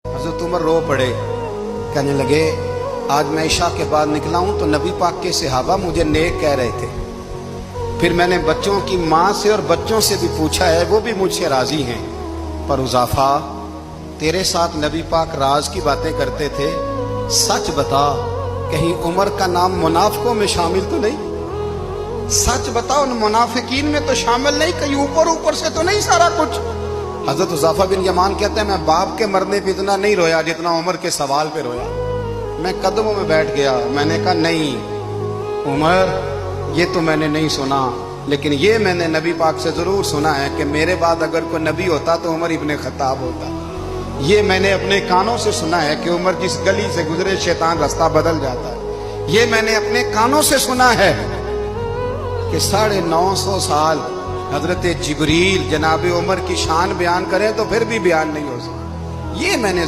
हज़रत उमर रो पड़े, कहने लगे आज मैं इशा के बाद निकला हूं तो नबी पाक के सहाबा मुझे नेक कह रहे थे। फिर मैंने बच्चों की माँ से और बच्चों से भी पूछा है, वो भी मुझसे राजी हैं। पर उज़ाफा, तेरे साथ नबी पाक राज की बातें करते थे, सच बता कहीं उमर का नाम मुनाफिकों में शामिल तो नहीं? सच बता, उन मुनाफिकीन में तो शामिल नहीं, कहीं ऊपर ऊपर से तो नहीं सारा कुछ? हजरत उज़ाफा बिन यमान कहते हैं, मैं बाप के मरने पे इतना नहीं रोया जितना उमर के सवाल पे रोया। मैं कदमों में बैठ गया, मैंने कहा नहीं उमर, ये तो मैंने नहीं सुना, लेकिन ये मैंने नबी पाक से जरूर सुना है कि मेरे बाद अगर कोई नबी होता तो उमर इब्ने खत्ताब होता। ये मैंने अपने कानों से सुना है कि उमर जिस गली से गुजरे शैतान रास्ता बदल जाता है। ये मैंने अपने कानों से सुना है कि 950 साल हजरत जिब्रील जनाब उमर की शान बयान करें तो फिर भी बयान नहीं हो सकता। ये मैंने